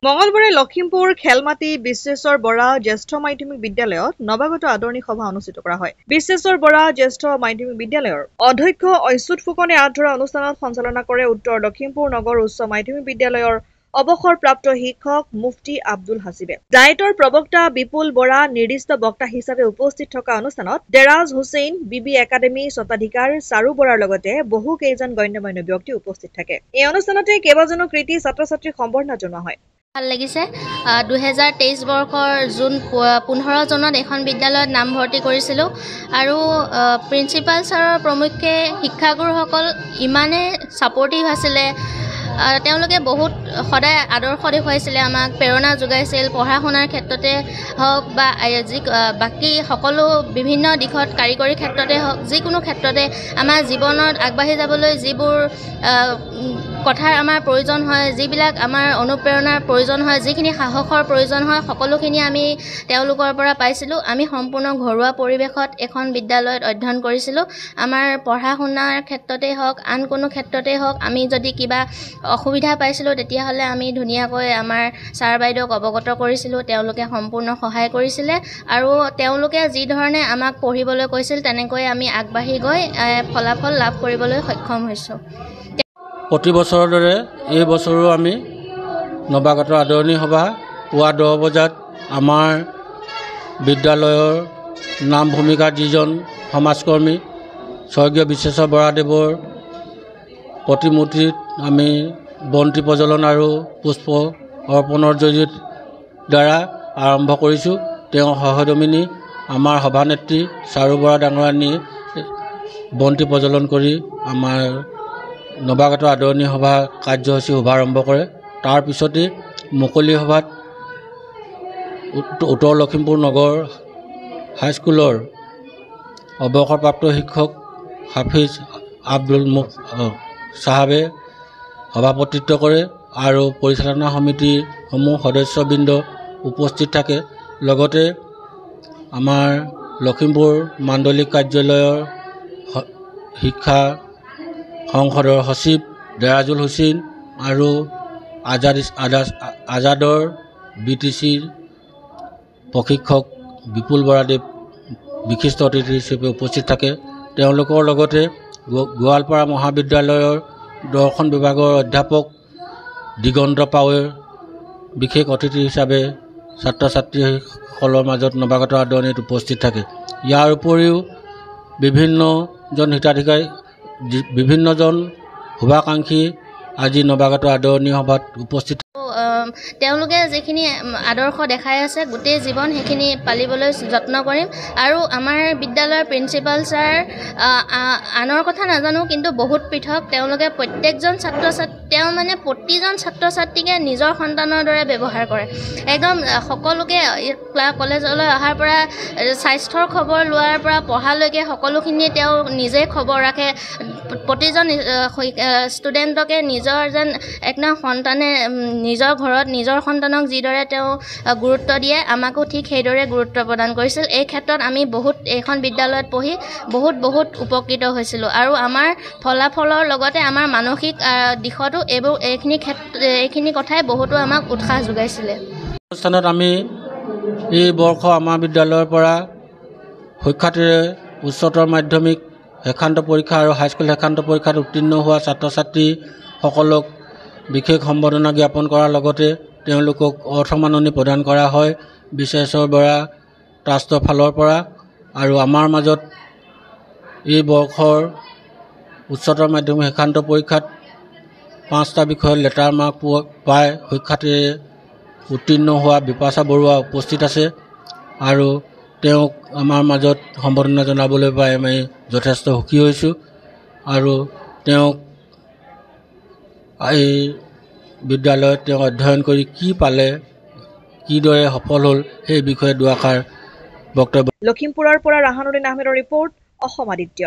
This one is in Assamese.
মঙলবাৰে লখিমপুৰ খেলমাটি বিশ্বেশ্বৰ বৰা জ্যেষ্ঠ মাধ্যমিক বিদ্যালয়ত নৱাগত আদৰণি সভা অনুষ্ঠিত কৰা হয়। বিশ্বেশ্বৰ বৰা জ্যেষ্ঠ মাধ্যমিক বিদ্যালয়ৰ অধ্যক্ষ অচ্যুত ফুকনে হাত ধৰা অনুষ্ঠানত সঞ্চালনা কৰে উত্তৰ লখিমপুৰ নগৰ উচ্চ মাধ্যমিক বিদ্যালয়ৰ অৱসৰপ্ৰাপ্ত শিক্ষক মুফতি আব্দুল হাছিবে। ডায়েটৰ প্ৰবক্তা বিপুল বৰা নিৰ্দিষ্ট বক্তা হিচাপে উপস্থিত থকা অনুষ্ঠানত দেৰাজ হুছেইন বিবি একাডেমী স্বত্বাধিকাৰ চাৰু বৰাৰ লগতে বহু কেইজন গণ্যমান্য ব্যক্তি উপস্থিত থাকে। এই অনুষ্ঠানতে কেইবাজনো কৃতি ছাত্ৰ-ছাত্ৰীক সম্বৰ্ধনা জনোৱা হয়। ভাল লাগিছে 2023 বৰ্ষৰ জুন 15 জনত এখন বিদ্যালয়ত নাম ভৰ্তি কৰিছিলোঁ আৰু প্ৰিন্সিপাল ছাৰৰ প্ৰমুখ্যে শিক্ষাগুৰুসকল ইমানে ছাপৰ্টিভ আছিলে। তেওঁলোকে বহুত সদায় আদৰ্শ দেখুৱাইছিলে, আমাক প্ৰেৰণা যোগাইছিল পঢ়া শুনাৰ ক্ষেত্ৰতে হওক বা বাকী সকলো বিভিন্ন দিশত কাৰিকৰী ক্ষেত্ৰতে হওক যিকোনো ক্ষেত্ৰতে আমাৰ জীৱনত আগবাঢ়ি যাবলৈ যিবোৰ কথাৰ আমাৰ প্ৰয়োজন হয়, যিবিলাক আমাৰ অনুপ্ৰেৰণাৰ প্ৰয়োজন হয়, যিখিনি সাহসৰ প্ৰয়োজন হয়, সকলোখিনি আমি তেওঁলোকৰ পৰা পাইছিলোঁ। আমি সম্পূৰ্ণ ঘৰুৱা পৰিৱেশত এখন বিদ্যালয়ত অধ্যয়ন কৰিছিলোঁ। আমাৰ পঢ়া শুনাৰ ক্ষেত্ৰতেই হওক আন কোনো ক্ষেত্ৰতেই হওক আমি যদি কিবা অসুবিধা পাইছিলোঁ তেতিয়াহ'লে আমি ধুনীয়াকৈ আমাৰ ছাৰ বাইদেউক অৱগত কৰিছিলোঁ। তেওঁলোকে সম্পূৰ্ণ সহায় কৰিছিলে আৰু তেওঁলোকে যি ধৰণে আমাক পঢ়িবলৈ কৈছিল তেনেকৈ আমি আগবাঢ়ি গৈ ফলাফল লাভ কৰিবলৈ সক্ষম হৈছোঁ। প্ৰতি বছৰৰ দৰে এই বছৰো আমি নৱাগত আদৰণি সভা পুৱা 10 বজাত আমাৰ বিদ্যালয়ৰ নাম ভূমিকাৰ যিজন সমাজকৰ্মী স্বৰ্গীয় বিশ্বেশ্বৰ বৰাদেৱৰ প্ৰতিমূৰ্তিত আমি বন্তি প্ৰজ্বলন আৰু পুষ্প অৰ্পণৰ দ্বাৰা আৰম্ভ কৰিছোঁ। তেওঁ সহধৰ্মিনী আমাৰ সভানেত্ৰী চাৰু বৰা ডাঙৰীয়ানীয়ে বন্তি প্ৰজ্বলন কৰি আমাৰ নৱাগত আদৰণি সভা কাৰ্যসূচী শুভাৰম্ভ কৰে। তাৰ পিছতে মুকলি সভাত উত্তৰ লখিমপুৰ নগৰ হাইস্কুলৰ অৱসৰপ্ৰাপ্ত শিক্ষক হাফিজ আব্দুল চাহাবে সভাপতিত্ব কৰে আৰু পৰিচালনা সমিতিসমূহ সদস্যবৃন্দ উপস্থিত থাকে। লগতে আমাৰ লখিমপুৰ মাণ্ডলিক কাৰ্যালয়ৰ শিক্ষা সংসদৰ সচিব দেৰাজুল হুছেইন আৰু আজাদৰ BTCৰ প্ৰশিক্ষক বিপুল বৰাদেৱ বিশিষ্ট অতিথি হিচাপে উপস্থিত থাকে। তেওঁলোকৰ লগতে গোৱালপাৰা মহাবিদ্যালয়ৰ দৰ্শন বিভাগৰ অধ্যাপক দিগন্ত পাৱে বিশেষ অতিথি হিচাপে ছাত্ৰ ছাত্ৰীসকলৰ মাজত নৱাগত আদৰণিত উপস্থিত থাকে। ইয়াৰ উপৰিও বিভিন্নজন শুভাকাংক্ষী আজি নৱাগত আদৰণি সভাত উপস্থিত। তেওঁলোকে যিখিনি আদৰ্শ দেখাই আছে গোটেই জীৱন সেইখিনি পালিবলৈ যত্ন কৰিম আৰু আমাৰ বিদ্যালয়ৰ প্ৰিন্সিপাল ছাৰ আনৰ কথা নাজানো কিন্তু বহুত পৃথক। তেওঁলোকে প্ৰত্যেকজন প্ৰতিজন ছাত্ৰ ছাত্ৰীকে নিজৰ সন্তানৰ দৰে ব্যৱহাৰ কৰে। একদম সকলোকে কলেজলৈ অহাৰ পৰা স্বাস্থ্যৰ খবৰ লোৱাৰ পৰা পঢ়ালৈকে সকলোখিনিয়ে তেওঁ নিজে খবৰ ৰাখে। প্ৰতিজন ষ্টুডেণ্টকে নিজৰ যেন একদম সন্তানে নিজৰ ঘৰত নিজৰ সন্তানক যিদৰে তেওঁ গুৰুত্ব দিয়ে আমাকো ঠিক সেইদৰে গুৰুত্ব প্ৰদান কৰিছিল। এই ক্ষেত্ৰত আমি এইখন বিদ্যালয়ত পঢ়ি বহুত উপকৃত হৈছিলোঁ আৰু আমাৰ ফলাফলৰ লগতে আমাৰ মানসিক দিশতো এইখিনি কথাই বহুতো আমাক উৎসাহ যোগাইছিলে। অনুষ্ঠানত আমি এই বৰ্ষ আমাৰ বিদ্যালয়ৰ পৰা সুখ্যাতিৰে উচ্চতৰ মাধ্যমিক শিক্ষান্ত পৰীক্ষা আৰু হাইস্কুল শিক্ষান্ত পৰীক্ষাত উত্তীৰ্ণ হোৱা ছাত্ৰ ছাত্ৰীসকলক বিশেষ সম্বৰ্ধনা জ্ঞাপন কৰাৰ লগতে তেওঁলোকক অৰ্থমাননি প্ৰদান কৰা হয় বিশ্বেশ্বৰ বৰা ট্ৰাষ্টৰ ফালৰ পৰা। আৰু আমাৰ মাজত এই বৰ্ষৰ উচ্চতৰ মাধ্যমিক শিক্ষান্ত পৰীক্ষাত 5টা বিষয়ত লেটাৰ মাৰ্ক পাই সুখ্যাতিৰে উত্তীৰ্ণ হোৱা বিপাশা বৰুৱা উপস্থিত আছে আৰু তেওঁক আমাৰ মাজত সম্বৰ্ধনা জনাবলৈ পাই আমি যথেষ্ট সুখী হৈছোঁ আৰু তেওঁক এই বিদ্যালয়ত তেওঁ অধ্যয়ন কৰি কি পালে কিদৰে সফল হ'ল সেই বিষয়ে দুআষাৰ বক্তব্য। লখিমপুৰৰ পৰা ৰাহানুদ্দিন আহমেদৰ ৰিপৰ্ট, অসম আদিত্য।